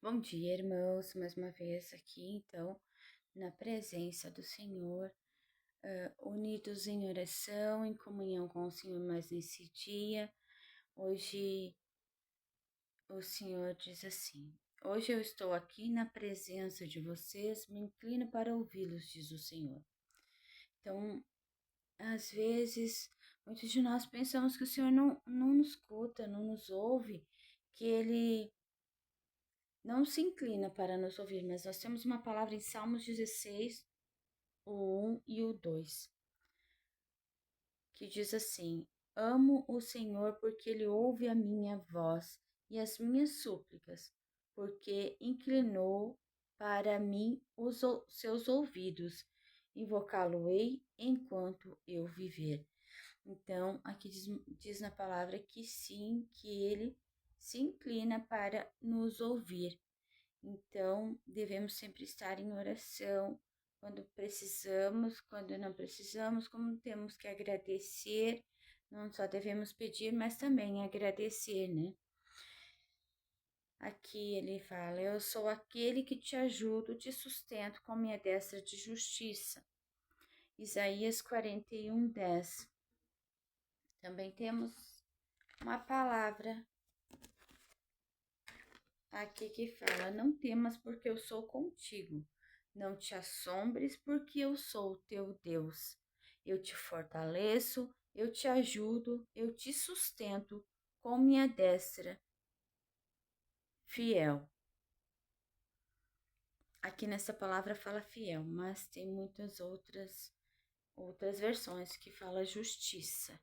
Bom dia, irmãos, mais uma vez aqui, então, na presença do Senhor, unidos em oração, em comunhão com o Senhor mais nesse dia. Hoje, o Senhor diz assim: Hoje eu estou aqui na presença de vocês, me inclino para ouvi-los, diz o Senhor. Então, às vezes, muitos de nós pensamos que o Senhor não nos escuta, não nos ouve, que Ele não se inclina para nos ouvir, mas nós temos uma palavra em Salmos 16, o 1 e o 2, que diz assim: Amo o Senhor porque Ele ouve a minha voz e as minhas súplicas, porque inclinou para mim os seus ouvidos, invocá-lo-ei enquanto eu viver. Então, aqui diz na palavra que sim, que Ele se inclina para nos ouvir. Então, devemos sempre estar em oração quando precisamos, quando não precisamos, como temos que agradecer, não só devemos pedir, mas também agradecer, né? Aqui ele fala: Eu sou aquele que te ajudo, te sustento com minha destra de justiça. Isaías 41, 10. Também temos uma palavra aqui que fala: Não temas, porque eu sou contigo. Não te assombres, porque eu sou o teu Deus. Eu te fortaleço, eu te ajudo, eu te sustento com minha destra fiel. Aqui nessa palavra fala fiel, mas tem muitas outras versões que fala justiça,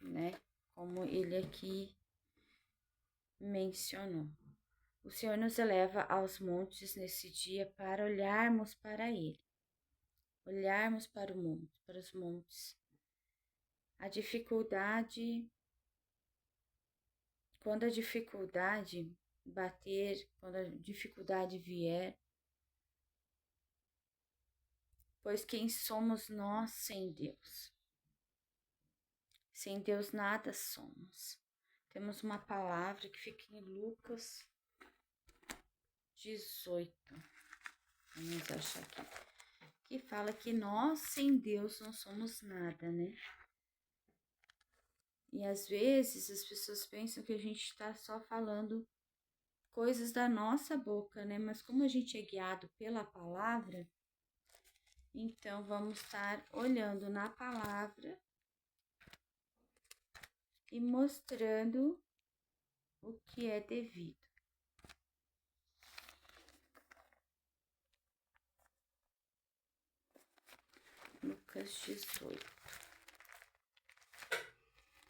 né? Como ele aqui mencionou. O Senhor nos eleva aos montes nesse dia para olharmos para Ele, olharmos para o mundo, para os montes. A dificuldade, quando a dificuldade bater, quando a dificuldade vier, pois quem somos nós sem Deus? Sem Deus nada somos. Temos uma palavra que fica em Lucas 18. Vamos achar aqui. Que fala que nós sem Deus não somos nada, né? E às vezes as pessoas pensam que a gente está só falando coisas da nossa boca, né? Mas como a gente é guiado pela palavra, então vamos estar olhando na palavra e mostrando o que é devido. Lucas 18.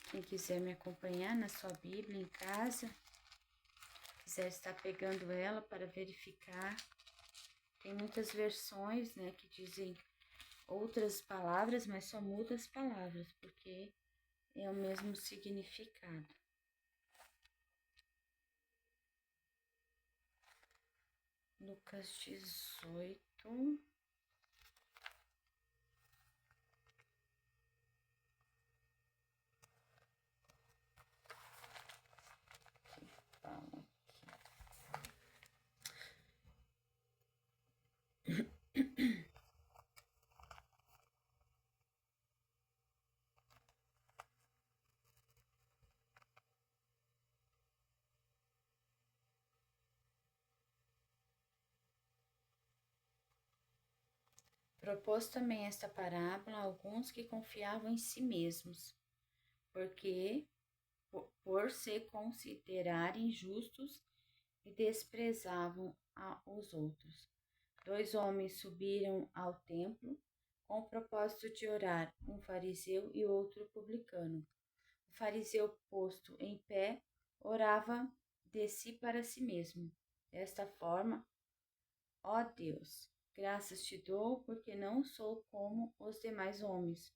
Quem quiser me acompanhar na sua Bíblia em casa, quiser estar pegando ela para verificar, tem muitas versões, né, que dizem outras palavras, mas só muda as palavras, porque é o mesmo significado. Lucas 18. Fala aqui. Propôs também esta parábola a alguns que confiavam em si mesmos, porque por se considerarem justos e desprezavam os outros. 2 homens subiram ao templo com o propósito de orar, um fariseu e outro publicano. O fariseu, posto em pé, orava de si para si mesmo. Desta forma, ó Deus, graças te dou, porque não sou como os demais homens,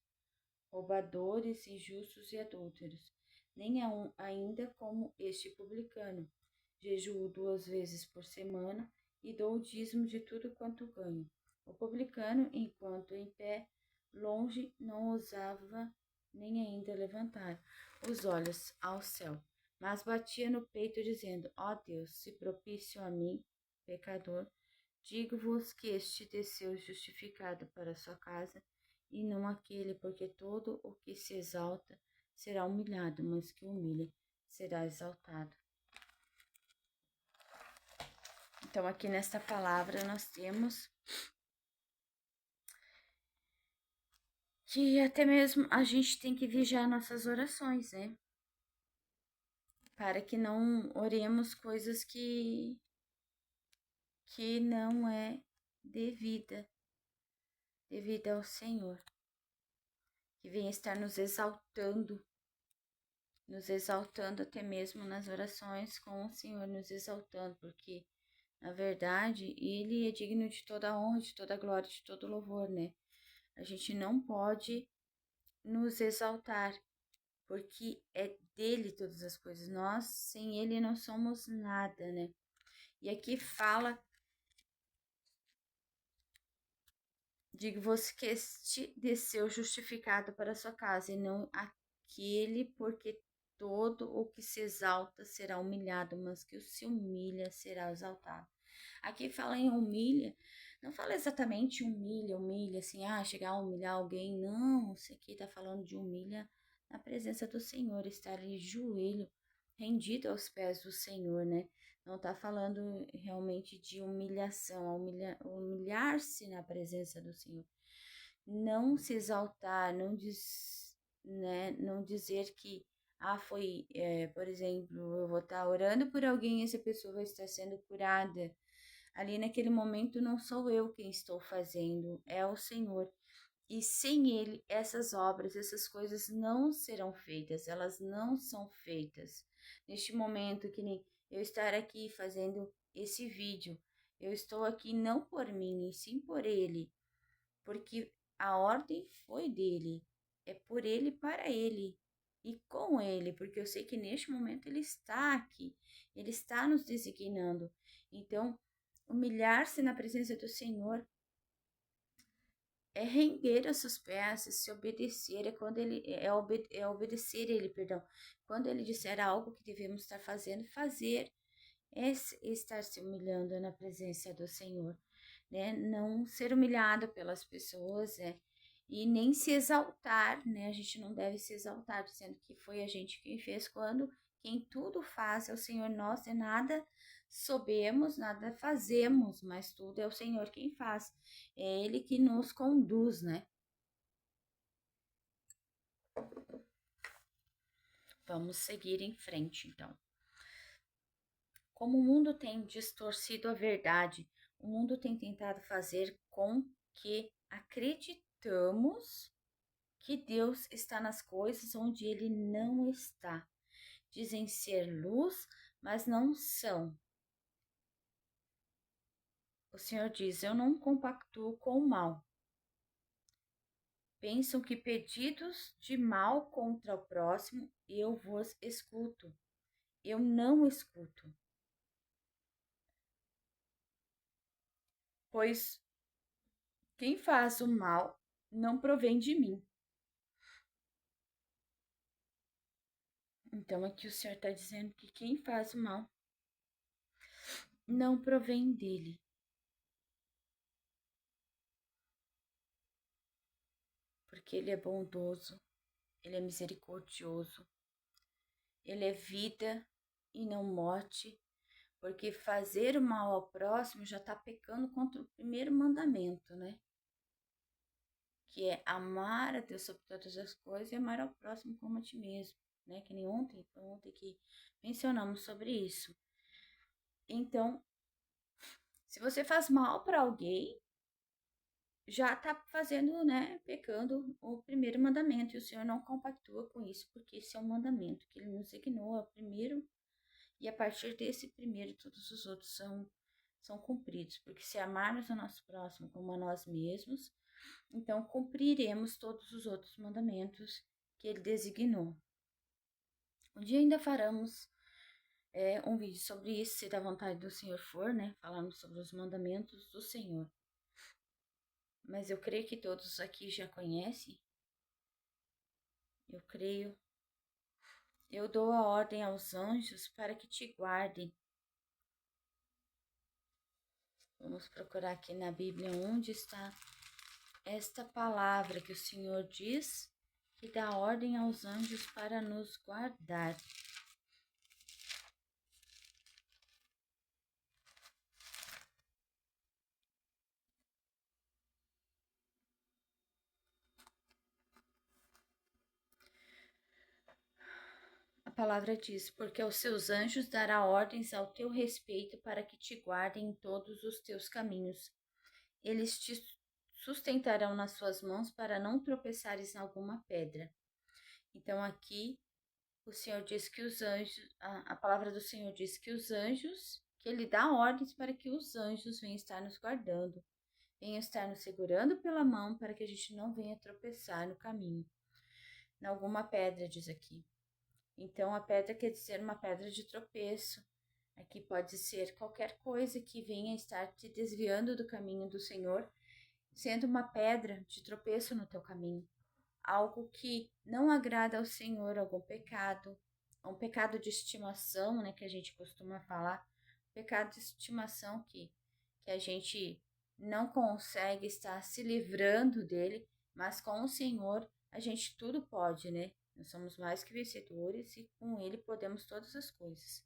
roubadores, injustos e adúlteros, nem ainda como este publicano. Jejuo 2 vezes por semana e dou o dízimo de tudo quanto ganho. O publicano, enquanto em pé, longe, não ousava nem ainda levantar os olhos ao céu, mas batia no peito, dizendo: Ó Deus, se propício a mim, pecador, digo-vos que este desceu justificado para sua casa, e não aquele, porque todo o que se exalta será humilhado, mas que humilha será exaltado. Então, aqui nesta palavra, nós temos que até mesmo a gente tem que vigiar nossas orações, né? Para que não oremos coisas que não é devida ao Senhor, que vem estar nos exaltando até mesmo nas orações com o Senhor, nos exaltando, porque na verdade Ele é digno de toda a honra, de toda a glória, de todo o louvor, né? A gente não pode nos exaltar, porque é dele todas as coisas. Nós, sem ele, não somos nada, né? E aqui fala, digo-vos que este desceu justificado para a sua casa, e não aquele, porque todo o que se exalta será humilhado, mas que o se humilha será exaltado. Aqui fala em humilha, não fala exatamente humilha, assim, chegar a humilhar alguém, não, isso aqui tá falando de humilha na presença do Senhor, estar de joelho, rendido aos pés do Senhor, né? Não tá falando realmente de humilhação, humilhar-se na presença do Senhor. Não se exaltar, não dizer que, foi, por exemplo, eu vou estar orando por alguém e essa pessoa vai estar sendo curada. Ali naquele momento não sou eu quem estou fazendo, é o Senhor. E sem Ele, essas obras, essas coisas não serão feitas, elas não são feitas. Neste momento, que nem eu estar aqui fazendo esse vídeo, eu estou aqui não por mim, e sim por Ele, porque a ordem foi dele, é por Ele, para Ele e com Ele, porque eu sei que neste momento Ele está aqui, Ele está nos designando. Então, humilhar-se na presença do Senhor é render os seus pés, é se obedecer, é quando ele é obedecer ele, perdão. Quando ele disser algo que devemos estar fazendo, fazer é estar se humilhando na presença do Senhor, né? Não ser humilhado pelas pessoas, e nem se exaltar, né? A gente não deve se exaltar, dizendo que foi a gente quem fez, quando quem tudo faz é o Senhor. Nós de nada sabemos, nada fazemos, mas tudo é o Senhor quem faz. É Ele que nos conduz, né? Vamos seguir em frente, então. Como o mundo tem distorcido a verdade, o mundo tem tentado fazer com que acreditamos que Deus está nas coisas onde Ele não está. Dizem ser luz, mas não são. O Senhor diz: eu não compactuo com o mal. Pensam que pedidos de mal contra o próximo, eu vos escuto. Eu não escuto. Pois quem faz o mal não provém de mim. Então aqui o Senhor está dizendo que quem faz o mal não provém dele. Porque ele é bondoso, ele é misericordioso, ele é vida e não morte, porque fazer o mal ao próximo já está pecando contra o primeiro mandamento, né? Que é amar a Deus sobre todas as coisas e amar ao próximo como a ti mesmo, né? Que nem ontem que mencionamos sobre isso. Então, se você faz mal para alguém, já tá fazendo, né, pecando o primeiro mandamento, e o Senhor não compactua com isso, porque esse é um mandamento que ele nos designou, é o primeiro, e a partir desse primeiro, todos os outros são cumpridos, porque se amarmos o nosso próximo como a nós mesmos, então cumpriremos todos os outros mandamentos que ele designou. Um dia ainda faremos um vídeo sobre isso, se da vontade do Senhor for, né, falando sobre os mandamentos do Senhor. Mas eu creio que todos aqui já conhecem. Eu creio Eu dou a ordem aos anjos para que te guardem. Vamos procurar aqui na Bíblia onde está esta palavra que o Senhor diz que dá ordem aos anjos para nos guardar. A palavra diz: porque aos seus anjos dará ordens ao teu respeito para que te guardem em todos os teus caminhos. Eles te sustentarão nas suas mãos para não tropeçares em alguma pedra. Então aqui o Senhor diz que os anjos, a palavra do Senhor diz que os anjos, que ele dá ordens para que os anjos venham estar nos guardando, venham estar nos segurando pela mão para que a gente não venha tropeçar no caminho, em alguma pedra, diz aqui. Então, a pedra quer dizer uma pedra de tropeço. Aqui pode ser qualquer coisa que venha estar te desviando do caminho do Senhor, sendo uma pedra de tropeço no teu caminho. Algo que não agrada ao Senhor, algum pecado, um pecado de estimação, né, que a gente costuma falar, pecado de estimação que a gente não consegue estar se livrando dele, mas com o Senhor a gente tudo pode, né? Nós somos mais que vencedores e com ele podemos todas as coisas.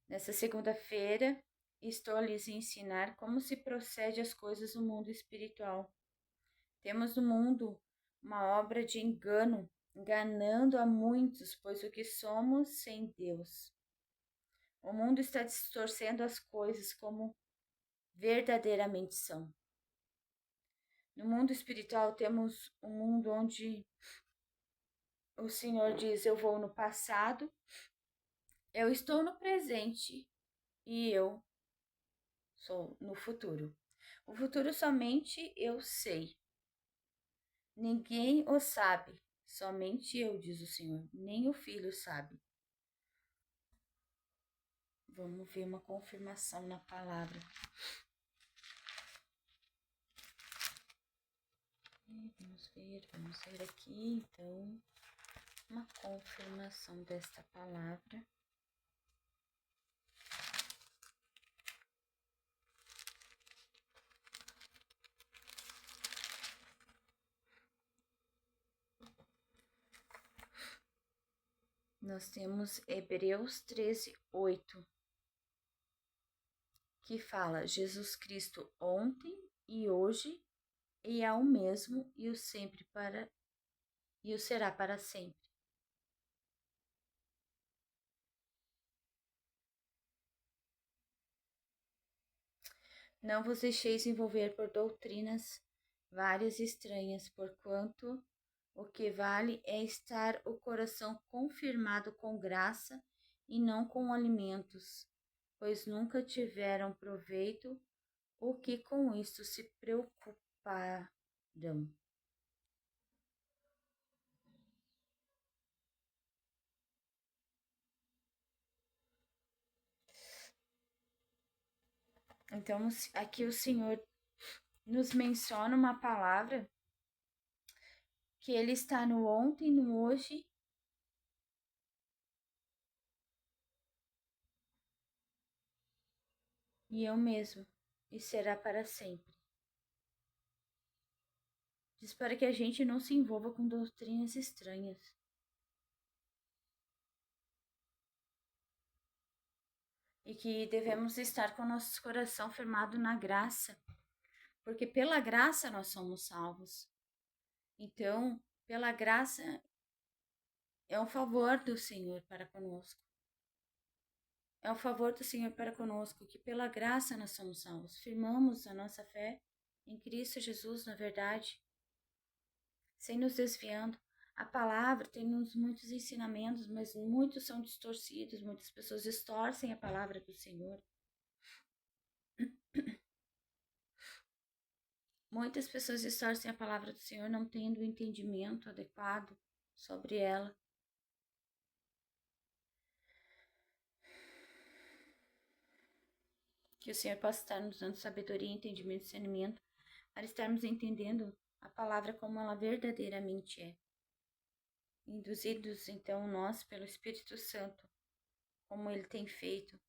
Nessa segunda-feira, estou a lhes ensinar como se procede as coisas no mundo espiritual. Temos no mundo uma obra de engano, enganando a muitos, pois o que somos sem Deus. O mundo está distorcendo as coisas como verdadeiramente são. No mundo espiritual temos um mundo onde o Senhor diz: eu vou no passado, eu estou no presente e eu sou no futuro. O futuro somente eu sei. Ninguém o sabe, somente eu, diz o Senhor, nem o Filho sabe. Vamos ver uma confirmação na palavra. Vamos ver aqui, então, uma confirmação desta palavra. Nós temos Hebreus 13:8, que fala: Jesus Cristo ontem e hoje e é o mesmo e o sempre para e o será para sempre. Não vos deixeis envolver por doutrinas várias estranhas, porquanto o que vale é estar o coração confirmado com graça e não com alimentos, pois nunca tiveram proveito o que com isto se preocuparam. Então, aqui o Senhor nos menciona uma palavra que ele está no ontem, no hoje e eu mesmo, e será para sempre. Diz para que a gente não se envolva com doutrinas estranhas. E que devemos estar com nosso coração firmado na graça, porque pela graça nós somos salvos. Então, pela graça é um favor do Senhor para conosco. É um favor do Senhor para conosco, que pela graça nós somos salvos. Firmamos a nossa fé em Cristo Jesus, na verdade, sem nos desviando. A palavra tem muitos ensinamentos, mas muitos são distorcidos, muitas pessoas distorcem a palavra do Senhor. Muitas pessoas distorcem a palavra do Senhor não tendo o entendimento adequado sobre ela. Que o Senhor possa estar nos dando sabedoria, entendimento e discernimento para estarmos entendendo a palavra como ela verdadeiramente é. induzidos então nós pelo Espírito Santo, como Ele tem feito.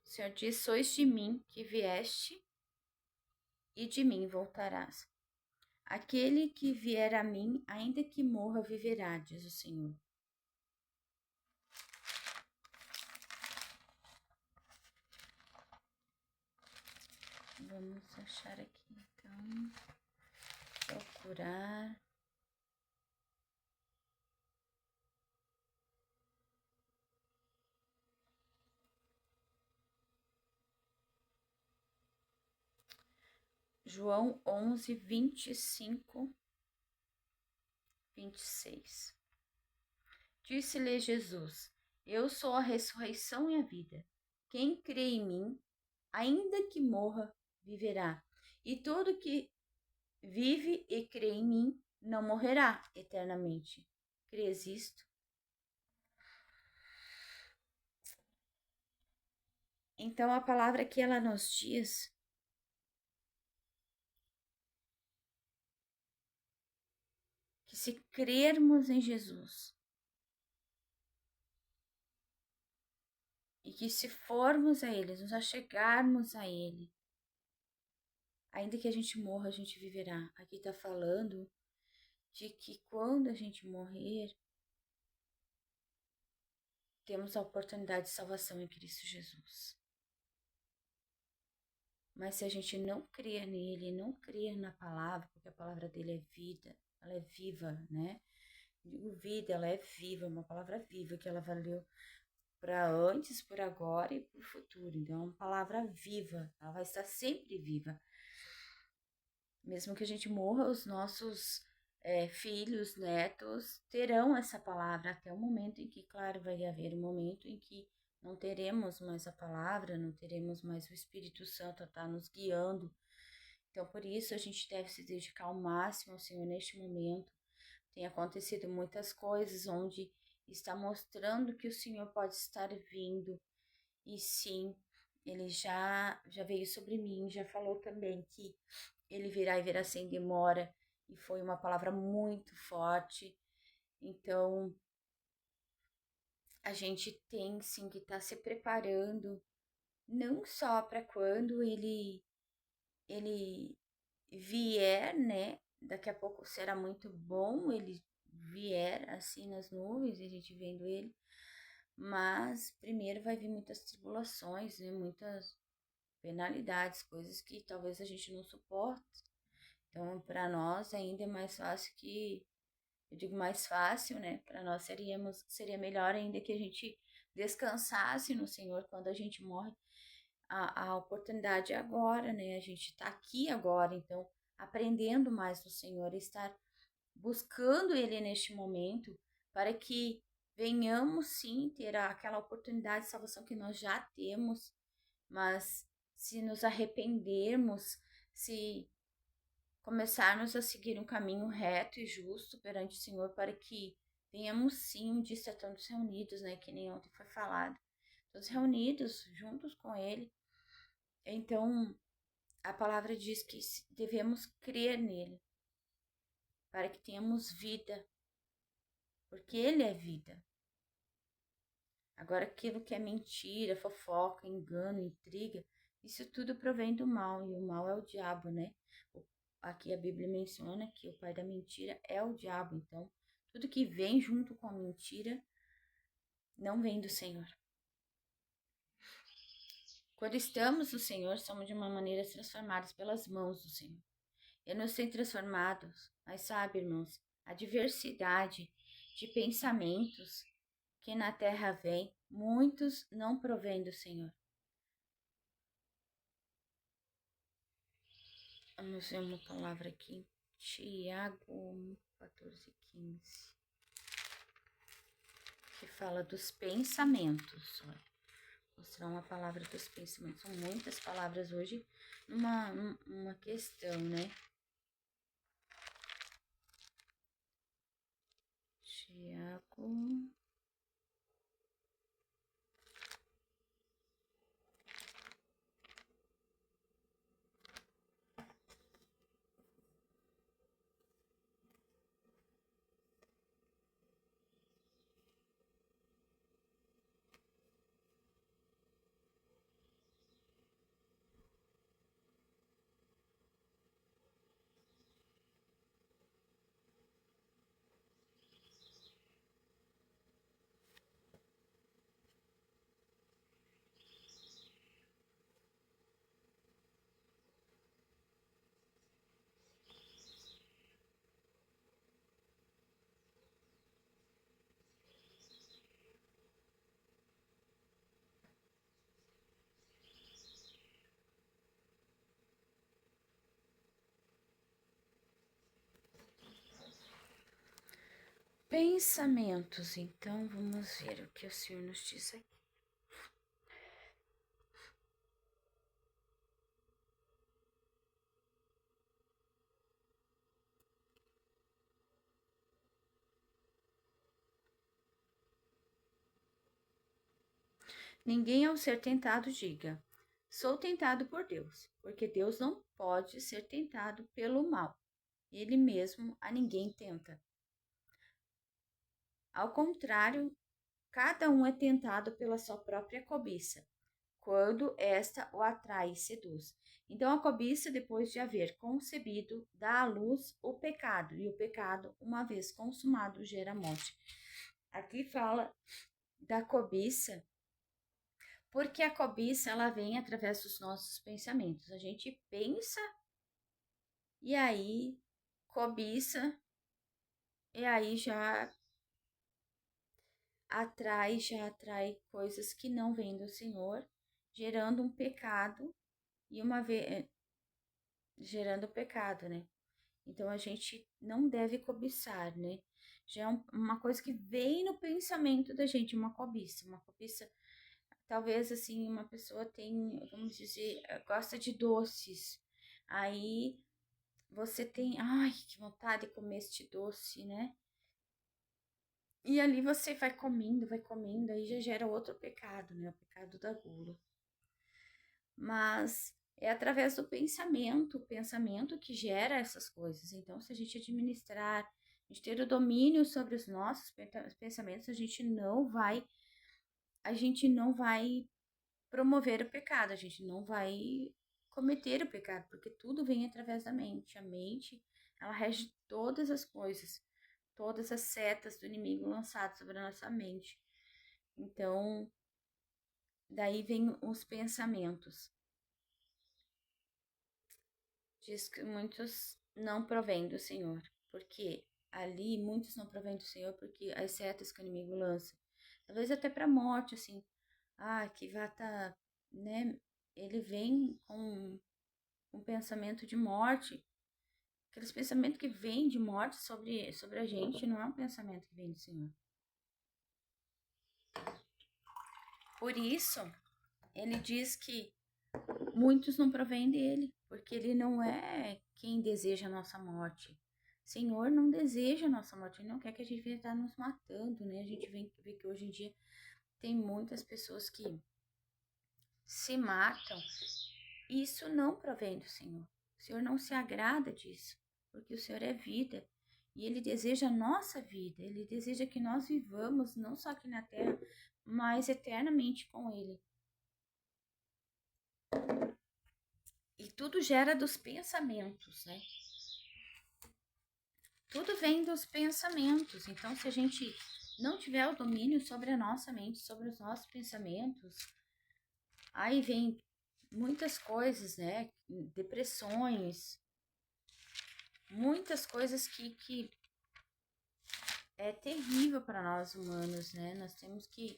O Senhor diz: sois de mim que vieste, e de mim voltarás. Aquele que vier a mim, ainda que morra, viverá, diz o Senhor. Vamos achar aqui então, procurar. João 11, 25, 26. Disse-lhe Jesus: eu sou a ressurreição e a vida. Quem crê em mim, ainda que morra, viverá. E todo que vive e crê em mim não morrerá eternamente. Crês isto? Então a palavra que ela nos diz que se crermos em Jesus e que se formos a Ele, nos achegarmos a Ele, ainda que a gente morra, a gente viverá. Aqui está falando de que quando a gente morrer, temos a oportunidade de salvação em Cristo Jesus. Mas se a gente não crer nele, não crer na palavra, porque a palavra dele é vida, ela é viva, né? Digo vida, ela é viva, é uma palavra viva, que ela valeu para antes, por agora e por futuro. Então é uma palavra viva, ela vai estar sempre viva. Mesmo que a gente morra, os nossos filhos, netos, terão essa palavra até o momento em que, claro, vai haver um momento em que não teremos mais a palavra, não teremos mais o Espírito Santo a estar nos guiando. Então, por isso, a gente deve se dedicar ao máximo ao Senhor neste momento. Tem acontecido muitas coisas onde está mostrando que o Senhor pode estar vindo. E sim, Ele já veio sobre mim, já falou também que Ele virá e virá sem demora. E foi uma palavra muito forte. Então, a gente tem sim que estar se preparando, não só para quando ele vier, né? Daqui a pouco será muito bom ele vier assim nas nuvens, a gente vendo ele, mas primeiro vai vir muitas tribulações, né? Muitas penalidades, coisas que talvez a gente não suporte. Então, para nós ainda é mais fácil que eu digo mais fácil, né? Para nós seria melhor ainda que a gente descansasse no Senhor quando a gente morre. A oportunidade é agora, né? A gente está aqui agora, então aprendendo mais do Senhor, estar buscando Ele neste momento para que venhamos sim ter aquela oportunidade de salvação que nós já temos, mas se nos arrependermos, se começarmos a seguir um caminho reto e justo perante o Senhor para que venhamos sim um dia estar todos reunidos, né, que nem ontem foi falado, todos reunidos juntos com Ele. Então, a palavra diz que devemos crer nele para que tenhamos vida, porque Ele é vida. Agora, aquilo que é mentira, fofoca, engano, intriga, isso tudo provém do mal, e o mal é o diabo, né? Aqui a Bíblia menciona que o pai da mentira é o diabo, então tudo que vem junto com a mentira não vem do Senhor. Quando estamos no Senhor, somos de uma maneira transformados pelas mãos do Senhor. Ele nos tem transformados, mas sabe, irmãos, a diversidade de pensamentos que na terra vem, muitos não provém do Senhor. Vamos ver uma palavra aqui. Tiago 14:15. Que fala dos pensamentos. Olha, mostrar uma palavra dos pensamentos. São muitas palavras hoje numa questão, né? Tiago. Pensamentos, então vamos ver o que o Senhor nos diz aqui. Ninguém ao ser tentado diga, sou tentado por Deus, porque Deus não pode ser tentado pelo mal. Ele mesmo a ninguém tenta. Ao contrário, cada um é tentado pela sua própria cobiça, quando esta o atrai e seduz. Então, a cobiça, depois de haver concebido, dá à luz o pecado, e o pecado, uma vez consumado, gera morte. Aqui fala da cobiça, porque a cobiça, ela vem através dos nossos pensamentos. A gente pensa, e aí cobiça, e aí já atrai coisas que não vêm do Senhor, gerando um pecado e uma vez gerando pecado, né? Então a gente não deve cobiçar, né? Já é uma coisa que vem no pensamento da gente, uma cobiça, talvez assim, uma pessoa tem, vamos dizer, gosta de doces. Aí você tem, ai, que vontade de comer este doce, né? E ali você vai comendo, aí já gera outro pecado, né? O pecado da gula. Mas é através do pensamento, o pensamento que gera essas coisas. Então, se a gente administrar, a gente ter o domínio sobre os nossos pensamentos, a gente não vai promover o pecado, a gente não vai cometer o pecado, porque tudo vem através da mente. A mente, ela rege todas as coisas, todas as setas do inimigo lançadas sobre a nossa mente. Então, daí vem os pensamentos. Diz que muitos não provém do Senhor, porque ali muitos não provém do Senhor, porque as setas que o inimigo lança, talvez até para morte, assim, que vai tá, né? Ele vem com um pensamento de morte, aqueles pensamentos que vêm de morte sobre a gente, não é um pensamento que vem do Senhor. Por isso, ele diz que muitos não provêm dele, porque ele não é quem deseja a nossa morte. O Senhor não deseja a nossa morte, ele não quer que a gente venha estar nos matando, né? A gente vê que hoje em dia tem muitas pessoas que se matam. Isso não provém do Senhor. O Senhor não se agrada disso, porque o Senhor é vida. E Ele deseja a nossa vida, Ele deseja que nós vivamos, não só aqui na terra, mas eternamente com Ele. E tudo gera dos pensamentos, né? Tudo vem dos pensamentos. Então, se a gente não tiver o domínio sobre a nossa mente, sobre os nossos pensamentos, aí vem muitas coisas, né? Depressões, muitas coisas que é terrível para nós humanos, né? Nós temos que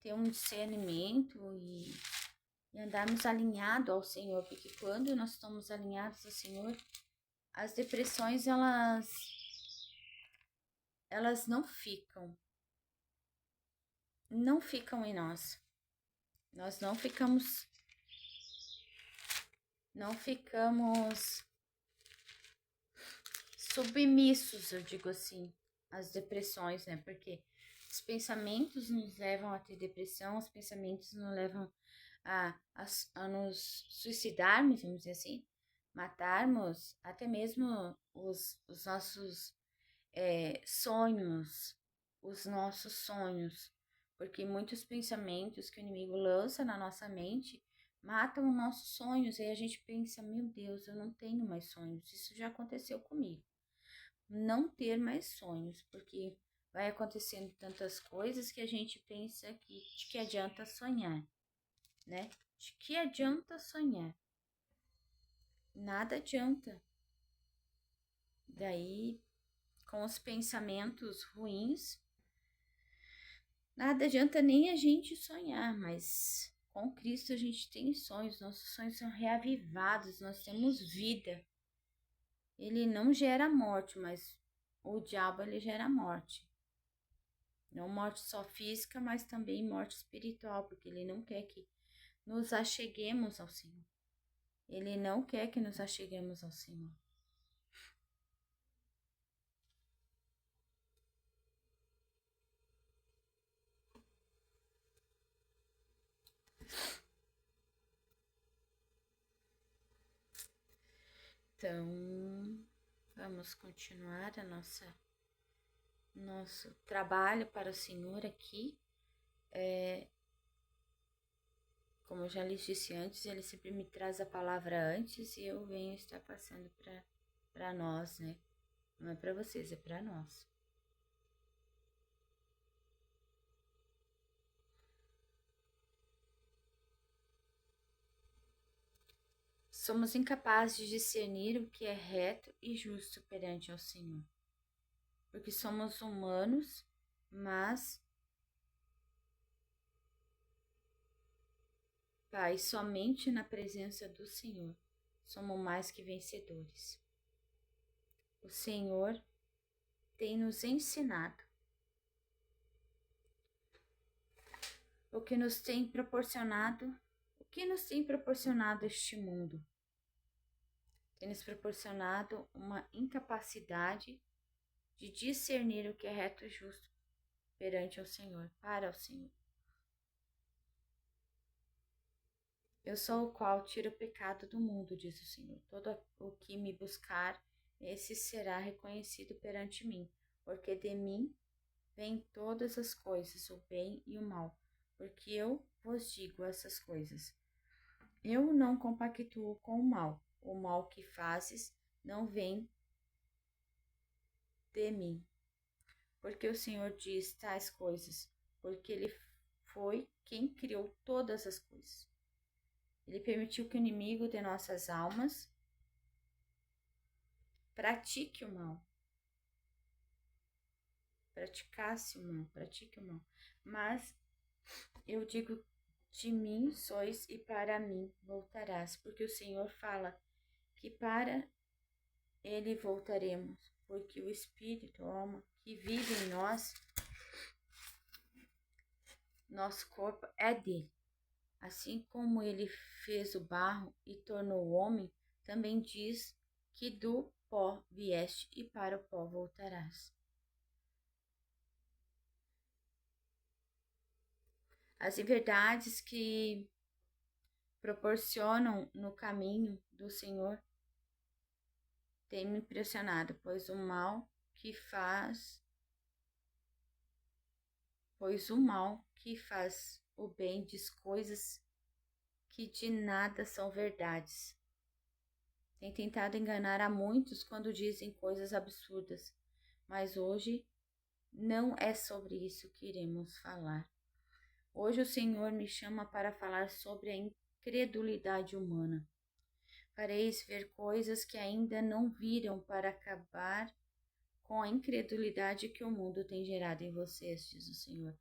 ter um discernimento e andarmos alinhado ao Senhor, porque quando nós estamos alinhados ao Senhor, as depressões elas não ficam em nós. Nós não ficamos submissos, eu digo assim, as depressões, né? Porque os pensamentos nos levam a ter depressão, os pensamentos nos levam a nos suicidarmos, vamos dizer assim, matarmos até mesmo os nossos sonhos, os nossos sonhos, porque muitos pensamentos que o inimigo lança na nossa mente matam os nossos sonhos, e a gente pensa, meu Deus, eu não tenho mais sonhos, isso já aconteceu comigo. Não ter mais sonhos, porque vai acontecendo tantas coisas que a gente pensa que de que adianta sonhar, né? De que adianta sonhar? Nada adianta. Daí, com os pensamentos ruins, nada adianta nem a gente sonhar, mas com Cristo a gente tem sonhos, nossos sonhos são reavivados, nós temos vida. Ele não gera morte, mas o diabo ele gera morte. Não morte só física, mas também morte espiritual, porque ele não quer que nos acheguemos ao Senhor. Ele não quer que nos acheguemos ao Senhor. Então, vamos continuar nosso trabalho para o Senhor aqui. Como eu já lhes disse antes, ele sempre me traz a palavra antes e eu venho estar passando para nós, né? Não é para vocês, é para nós. Somos incapazes de discernir o que é reto e justo perante ao Senhor, porque somos humanos, mas, Pai, somente na presença do Senhor somos mais que vencedores. O Senhor tem nos ensinado o que nos tem proporcionado este mundo. Tem nos proporcionado uma incapacidade de discernir o que é reto e justo perante o Senhor, para o Senhor. Eu sou o qual tiro o pecado do mundo, diz o Senhor. Todo o que me buscar, esse será reconhecido perante mim, porque de mim vêm todas as coisas, o bem e o mal, porque eu vos digo essas coisas. Eu não compactuo com o mal que fazes não vem de mim, porque o Senhor diz tais coisas, porque Ele foi quem criou todas as coisas. Ele permitiu que o inimigo de nossas almas pratique o mal. Pratique o mal. Mas eu digo, de mim sois e para mim voltarás, porque o Senhor fala que para Ele voltaremos, porque o Espírito, alma, que vive em nós, nosso corpo é dele. Assim como ele fez o barro e tornou o homem, também diz que do pó vieste e para o pó voltarás. As verdades que proporcionam no caminho do Senhor têm me impressionado, pois o mal que faz o bem diz coisas que de nada são verdades. Tem tentado enganar a muitos quando dizem coisas absurdas, mas hoje não é sobre isso que iremos falar. Hoje o Senhor me chama para falar sobre a incredulidade humana. Fareis ver coisas que ainda não viram para acabar com a incredulidade que o mundo tem gerado em vocês, diz o Senhor.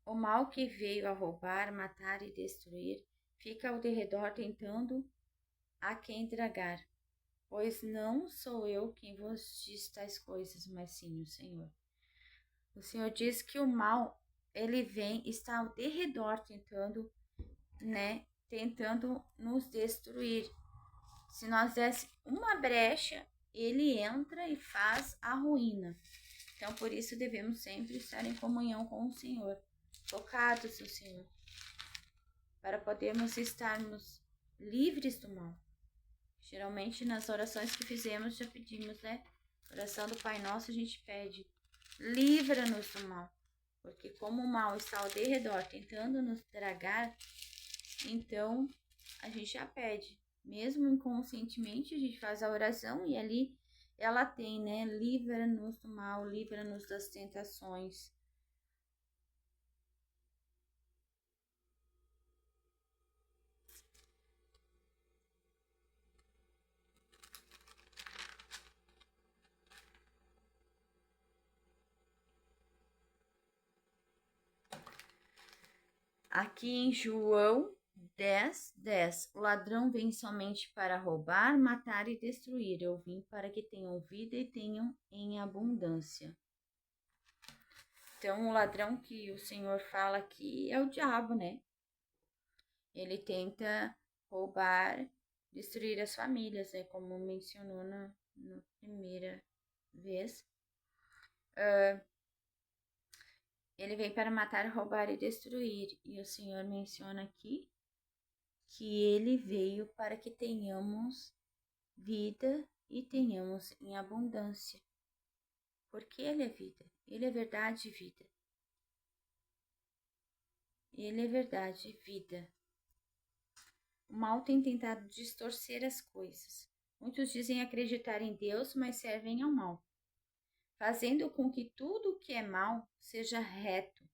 O mal que veio a roubar, matar e destruir fica ao derredor tentando a quem tragar, pois não sou eu quem vos diz tais coisas, mas sim o Senhor. O Senhor diz que o mal, ele vem, está ao derredor tentando nos destruir. Se nós desse uma brecha, ele entra e faz a ruína. Então, por isso devemos sempre estar em comunhão com o Senhor, focados no Senhor, para podermos estarmos livres do mal. Geralmente, nas orações que fizemos, já pedimos, né? Oração do Pai Nosso, a gente pede, livra-nos do mal. Porque como o mal está ao derredor, tentando nos tragar, então a gente já pede. Mesmo inconscientemente, a gente faz a oração e ali ela tem, né? Livra-nos do mal, livra-nos das tentações. Aqui em João 10:10, o ladrão vem somente para roubar, matar e destruir. Eu vim para que tenham vida e tenham em abundância. Então, o ladrão que o Senhor fala aqui é o diabo, né? Ele tenta roubar, destruir as famílias, né? Como mencionou na primeira vez. Ele vem para matar, roubar e destruir. E o Senhor menciona aqui que ele veio para que tenhamos vida e tenhamos em abundância. Porque ele é vida, ele é verdade e vida. Ele é verdade e vida. O mal tem tentado distorcer as coisas. Muitos dizem acreditar em Deus, mas servem ao mal, fazendo com que tudo o que é mal seja reto,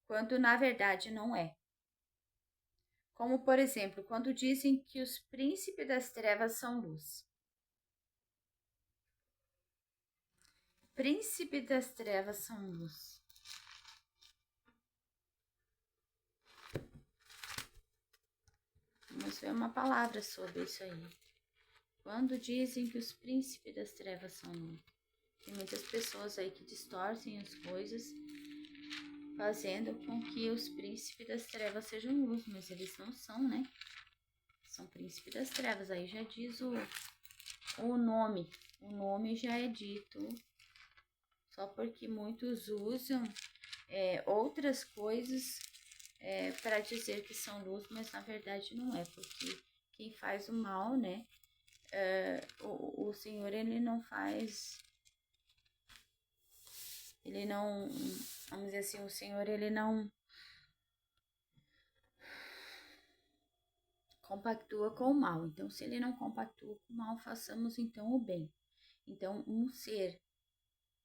quando na verdade não é. Como, por exemplo, quando dizem que os príncipes das trevas são luz. Príncipe das trevas são luz. Vamos ver uma palavra sobre isso aí. Quando dizem que os príncipes das trevas são luz. Tem muitas pessoas aí que distorcem as coisas, fazendo com que os príncipes das trevas sejam luz, mas eles não são, né? São príncipes das trevas. Aí já diz o nome. O nome já é dito. Só porque muitos usam outras coisas para dizer que são luz, mas na verdade não é, porque quem faz o mal, né? O Senhor, ele não faz, ele não, vamos dizer assim, o Senhor, ele não compactua com o mal. Então, se ele não compactua com o mal, façamos então o bem. Então, um ser,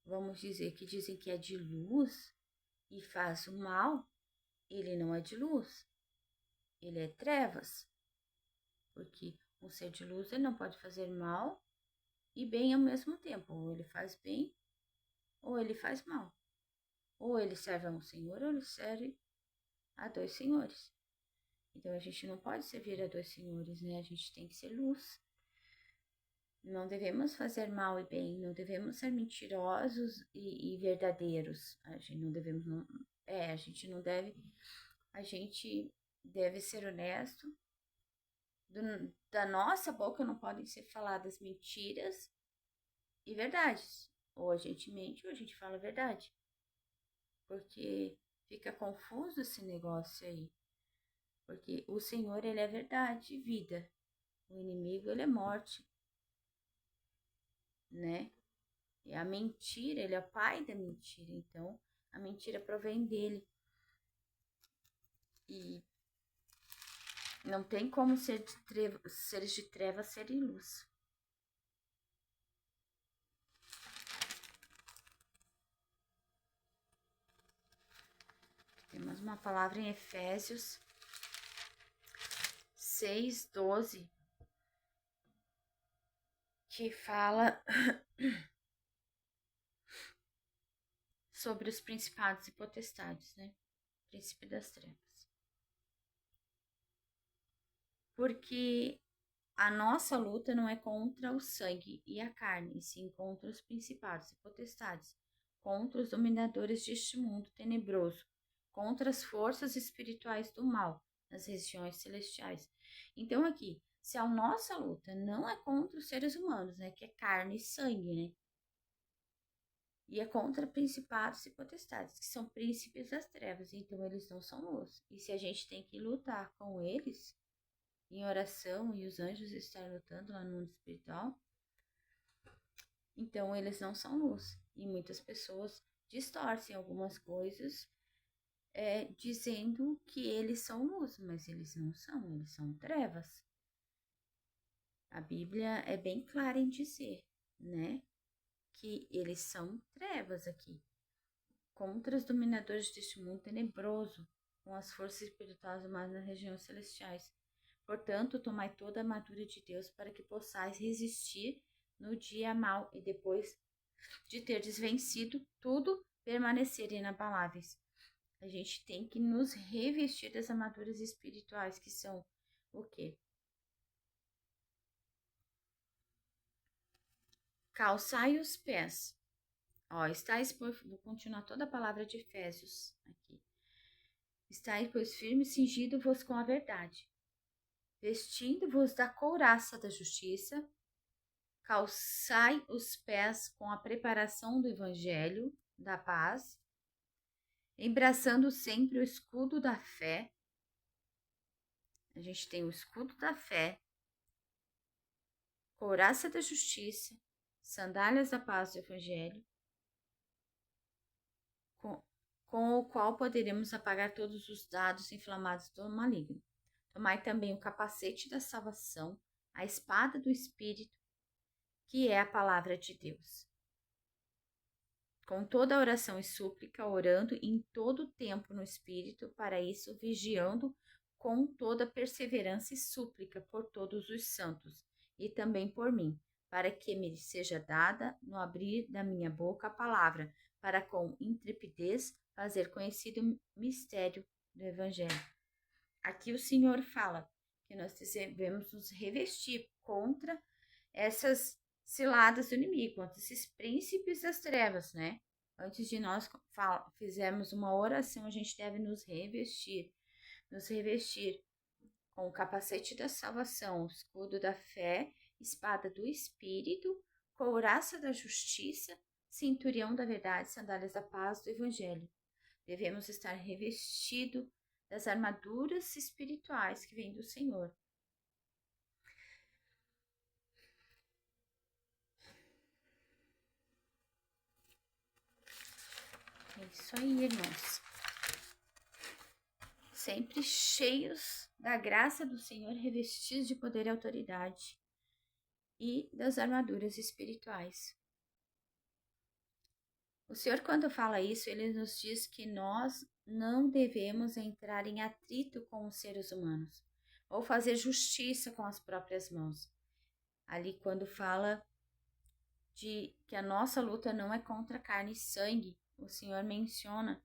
vamos dizer, que dizem que é de luz e faz o mal, ele não é de luz, ele é trevas. Porque um ser de luz, ele não pode fazer mal e bem ao mesmo tempo. Ou ele faz bem, ou ele faz mal. Ou ele serve a um senhor, ou ele serve a dois senhores. Então, a gente não pode servir a dois senhores, né? A gente tem que ser luz. Não devemos fazer mal e bem, não devemos ser mentirosos e verdadeiros. A gente não devemos, a gente não deve, a gente deve ser honesto. Da nossa boca não podem ser faladas mentiras e verdades. Ou a gente mente ou a gente fala a verdade. Porque fica confuso esse negócio aí. Porque o Senhor, ele é verdade e vida. O inimigo, ele é morte, né? E a mentira, ele é o pai da mentira. Então, a mentira provém dele. E não tem como seres de trevas serem luz. Temos uma palavra em Efésios 6:12, que fala sobre os principados e potestades, né? Príncipe das trevas. Porque a nossa luta não é contra o sangue e a carne, e sim contra os principados e potestades, contra os dominadores deste mundo tenebroso, contra as forças espirituais do mal nas regiões celestiais. Então aqui, se a nossa luta não é contra os seres humanos, né, que é carne e sangue, né, e é contra principados e potestades, que são príncipes das trevas, então eles não são luz. E se a gente tem que lutar com eles em oração e os anjos estão lutando lá no mundo espiritual, então eles não são luz. E muitas pessoas distorcem algumas coisas dizendo que eles são luz, mas eles não são, eles são trevas. A Bíblia é bem clara em dizer, né, que eles são trevas aqui, contra os dominadores deste mundo tenebroso, com as forças espirituais humanas nas regiões celestiais. Portanto, tomai toda a armadura de Deus para que possais resistir no dia mau e depois de terdes vencido tudo, permanecer inabaláveis. A gente tem que nos revestir das armaduras espirituais, que são o quê? Calçai os pés. Estáis, vou continuar toda a palavra de Efésios aqui. Estáis, pois, firmes, cingido-vos com a verdade, vestindo-vos da couraça da justiça, calçai os pés com a preparação do evangelho da paz, embraçando sempre o escudo da fé. A gente tem o escudo da fé, couraça da justiça, sandálias da paz do evangelho, com o qual poderemos apagar todos os dados inflamados do maligno. Tomai também o capacete da salvação, a espada do Espírito, que é a palavra de Deus. Com toda oração e súplica, orando em todo tempo no Espírito, para isso vigiando com toda perseverança e súplica por todos os santos, e também por mim, para que me seja dada, no abrir da minha boca, a palavra, para com intrepidez fazer conhecido o mistério do Evangelho. Aqui o Senhor fala que nós devemos nos revestir contra essas ciladas do inimigo, contra esses príncipes das trevas, né? Antes de nós fizermos uma oração, a gente deve nos revestir com o capacete da salvação, o escudo da fé, espada do Espírito, couraça da justiça, cinturão da verdade, sandálias da paz do Evangelho. Devemos estar revestidos das armaduras espirituais que vêm do Senhor. É isso aí, irmãos. Sempre cheios da graça do Senhor, revestidos de poder e autoridade e das armaduras espirituais. O Senhor, quando fala isso, ele nos diz que nós não devemos entrar em atrito com os seres humanos ou fazer justiça com as próprias mãos. Ali, quando fala de que a nossa luta não é contra carne e sangue, o Senhor menciona,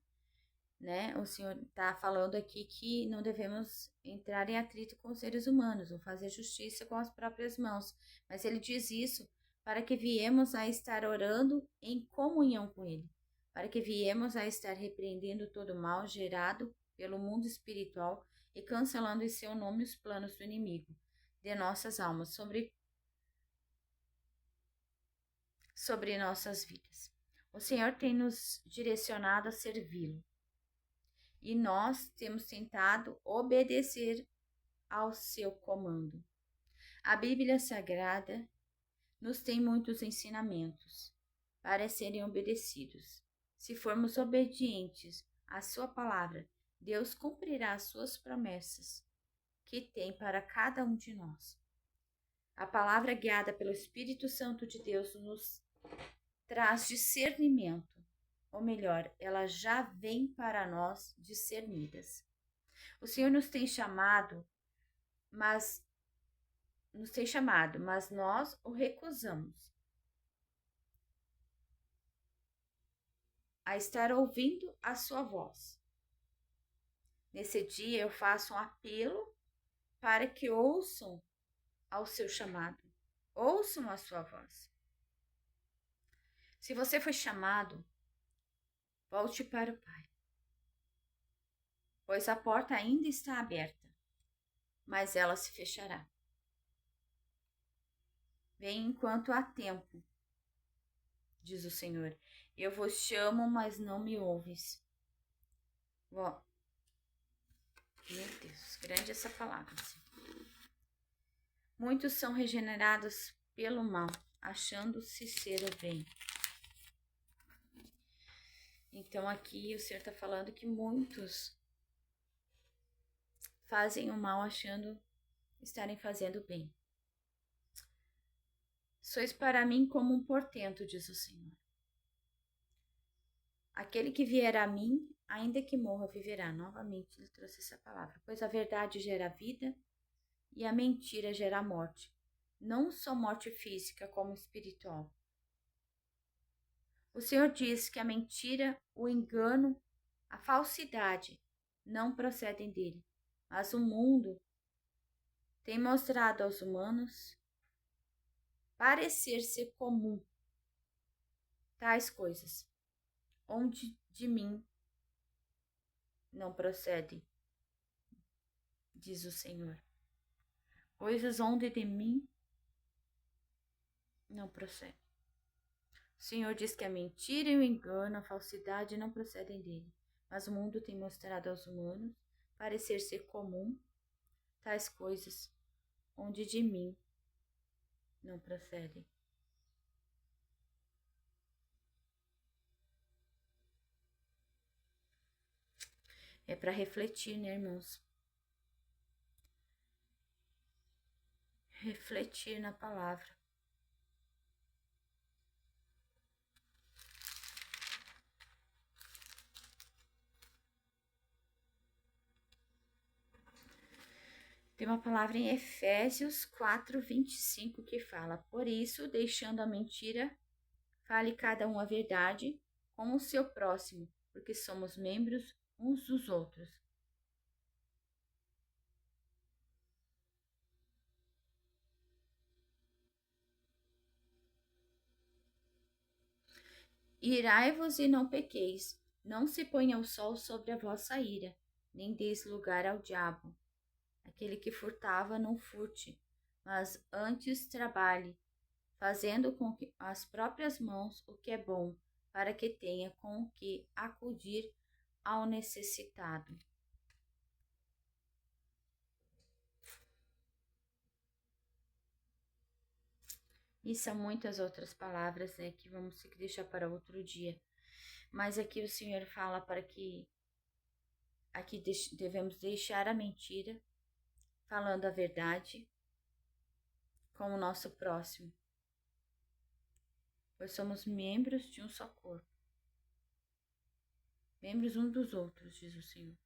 né? O Senhor está falando aqui que não devemos entrar em atrito com os seres humanos ou fazer justiça com as próprias mãos, mas ele diz isso para que viemos a estar orando em comunhão com ele, para que viemos a estar repreendendo todo o mal gerado pelo mundo espiritual e cancelando em seu nome os planos do inimigo de nossas almas sobre nossas vidas. O Senhor tem nos direcionado a servi-lo e nós temos tentado obedecer ao seu comando. A Bíblia Sagrada nos tem muitos ensinamentos para serem obedecidos. Se formos obedientes à sua palavra, Deus cumprirá as suas promessas que tem para cada um de nós. A palavra guiada pelo Espírito Santo de Deus nos traz discernimento, ou melhor, ela já vem para nós discernidas. O Senhor nos tem chamado, mas nós o recusamos a estar ouvindo a sua voz. Nesse dia eu faço um apelo para que ouçam ao seu chamado, ouçam a sua voz. Se você foi chamado, volte para o Pai, pois a porta ainda está aberta, mas ela se fechará. Vem enquanto há tempo, diz o Senhor. Eu vos chamo, mas não me ouves. Ó, meu Deus, grande essa palavra. Assim. Muitos são regenerados pelo mal, achando-se ser o bem. Então aqui o Senhor está falando que muitos fazem o mal achando estarem fazendo o bem. Sois para mim como um portento, diz o Senhor. Aquele que vier a mim, ainda que morra, viverá. Novamente ele trouxe essa palavra. Pois a verdade gera vida e a mentira gera morte. Não só morte física, como espiritual. O Senhor diz que a mentira, o engano, a falsidade não procedem dele. Mas o mundo tem mostrado aos humanos parecer ser comum tais coisas, onde de mim não procede, diz o Senhor. Coisas onde de mim não procede. O Senhor diz que a mentira e o engano, a falsidade não procedem dele, mas o mundo tem mostrado aos humanos parecer ser comum tais coisas, onde de mim não procedem. É para refletir, né, irmãos? Refletir na palavra. Tem uma palavra em Efésios 4:25 que fala: Por isso, deixando a mentira, fale cada um a verdade com o seu próximo, porque somos membros uns dos outros. Irai-vos e não pequeis, não se ponha o sol sobre a vossa ira, nem deis lugar ao diabo. Aquele que furtava, não furte, mas antes trabalhe, fazendo com as próprias mãos o que é bom, para que tenha com o que acudir ao necessitado. E são muitas outras palavras, né, que vamos ter que deixar para outro dia. Mas aqui o Senhor fala para que aqui devemos deixar a mentira, falando a verdade com o nosso próximo, pois somos membros de um só corpo. Membros uns dos outros, diz o Senhor.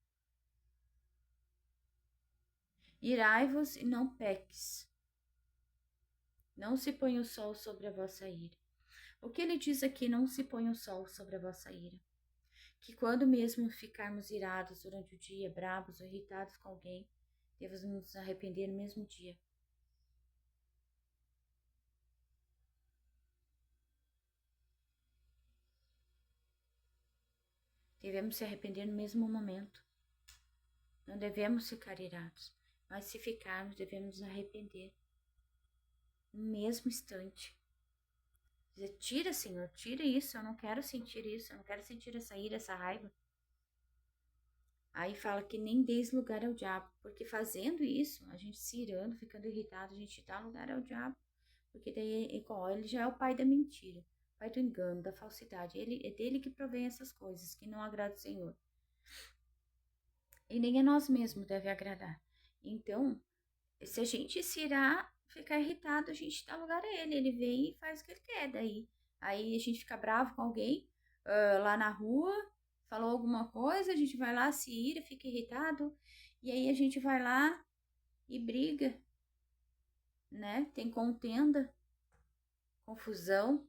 Irai-vos e não peques. Não se põe o sol sobre a vossa ira. O que ele diz aqui, não se põe o sol sobre a vossa ira. Que quando mesmo ficarmos irados durante o dia, bravos ou irritados com alguém, devemos nos arrepender no mesmo dia. Devemos se arrepender no mesmo momento. Não devemos ficar irados, mas se ficarmos, devemos nos arrepender no mesmo instante. Dizer, tira, Senhor, tira isso, eu não quero sentir isso, eu não quero sentir essa ira, essa raiva. Aí fala que nem deis lugar ao diabo, porque fazendo isso, a gente se irando, ficando irritado, a gente dá lugar ao diabo, porque daí ele já é o pai da mentira, pai do engano, da falsidade, é dele que provém essas coisas, que não agrada o Senhor. E nem a nós mesmos deve agradar. Então, se a gente se irar, ficar irritado, a gente dá lugar a ele, ele vem e faz o que ele quer, daí. Aí a gente fica bravo com alguém lá na rua, falou alguma coisa, a gente vai lá, se ira, fica irritado, e aí a gente vai lá e briga, né? Tem contenda, confusão,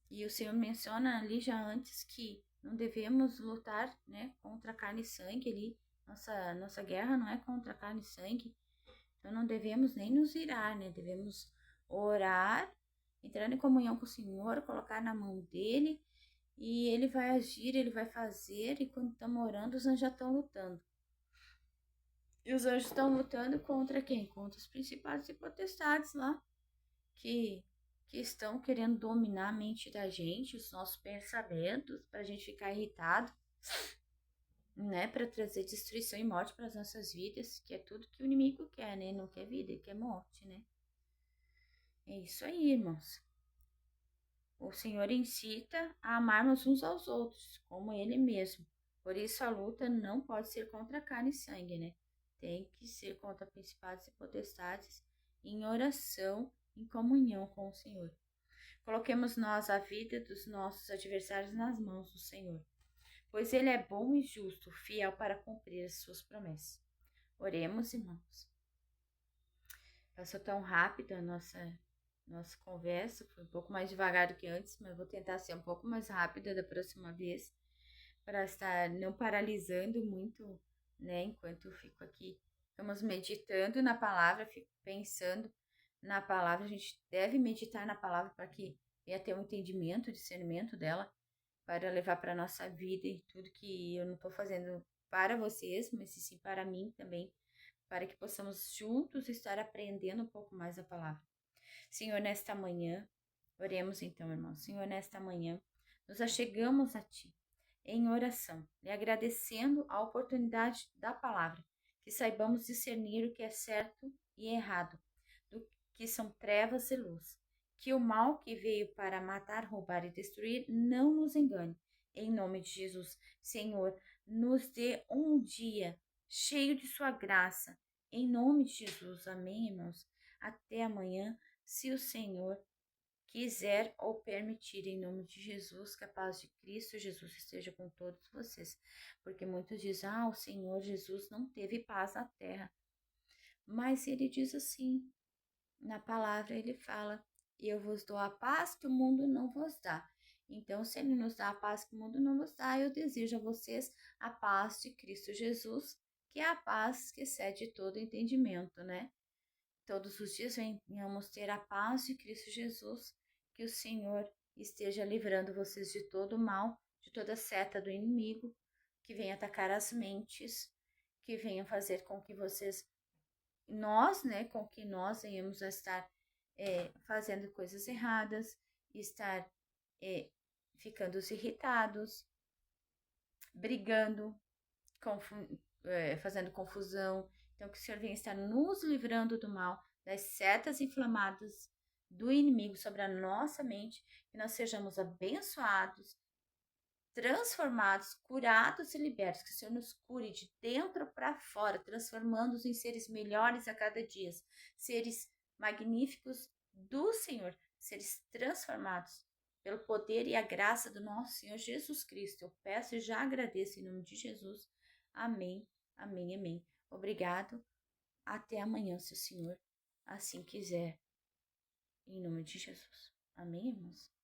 e o Senhor menciona ali já antes que não devemos lutar, né, contra carne e sangue ali, nossa guerra não é contra carne e sangue, então não devemos nem nos irar, né, devemos orar, entrar em comunhão com o Senhor, colocar na mão dele, e ele vai agir, ele vai fazer, e quando estamos orando, os anjos já estão lutando. E os anjos estão lutando contra quem? Contra os principados e potestades lá. que, que estão querendo dominar a mente da gente, os nossos pensamentos, para a gente ficar irritado, né? Para trazer destruição e morte para as nossas vidas, que é tudo que o inimigo quer, né? Não quer vida, ele quer morte, né? É isso aí, irmãos. O Senhor incita a amarmos uns aos outros, como Ele mesmo. Por isso a luta não pode ser contra carne e sangue, né? Tem que ser contra principados e potestades, em oração, em comunhão com o Senhor. Coloquemos nós a vida dos nossos adversários nas mãos do Senhor, pois Ele é bom e justo, fiel para cumprir as suas promessas. Oremos, irmãos. Passou tão rápido a nossa conversa, foi um pouco mais devagar do que antes, mas vou tentar ser um pouco mais rápida da próxima vez, para estar não paralisando muito, né, enquanto eu fico aqui. Estamos meditando na palavra, fico pensando na palavra, a gente deve meditar na palavra para que venha ter um entendimento, discernimento dela, para levar para a nossa vida e tudo que eu não estou fazendo para vocês, mas sim para mim também, para que possamos juntos estar aprendendo um pouco mais a palavra. Senhor, nesta manhã, oremos então, irmãos. Senhor, nesta manhã, nos achegamos a Ti em oração, lhe agradecendo a oportunidade da palavra, que saibamos discernir o que é certo e errado, do que são trevas e luz, que o mal que veio para matar, roubar e destruir não nos engane. Em nome de Jesus, Senhor, nos dê um dia cheio de Sua graça. Em nome de Jesus, amém, irmãos. Até amanhã, se o Senhor quiser ou permitir, em nome de Jesus, que a paz de Cristo Jesus esteja com todos vocês. Porque muitos dizem, o Senhor Jesus não teve paz na terra. Mas ele diz assim, na palavra ele fala, eu vos dou a paz que o mundo não vos dá. Então, se ele nos dá a paz que o mundo não vos dá, eu desejo a vocês a paz de Cristo Jesus, que é a paz que excede todo entendimento, né? Todos os dias venhamos ter a paz de Cristo Jesus, que o Senhor esteja livrando vocês de todo mal, de toda seta do inimigo, que venha atacar as mentes, que venha fazer com que vocês, nós, né, com que nós venhamos a estar fazendo coisas erradas, estar ficando irritados, brigando, fazendo confusão. Então, que o Senhor venha estar nos livrando do mal, das setas inflamadas do inimigo sobre a nossa mente, que nós sejamos abençoados, transformados, curados e libertos, que o Senhor nos cure de dentro para fora, transformando-os em seres melhores a cada dia, seres magníficos do Senhor, seres transformados pelo poder e a graça do nosso Senhor Jesus Cristo. Eu peço e já agradeço em nome de Jesus. Amém, amém, amém. Obrigado. Até amanhã, se o Senhor assim quiser. Em nome de Jesus. Amém, irmãos?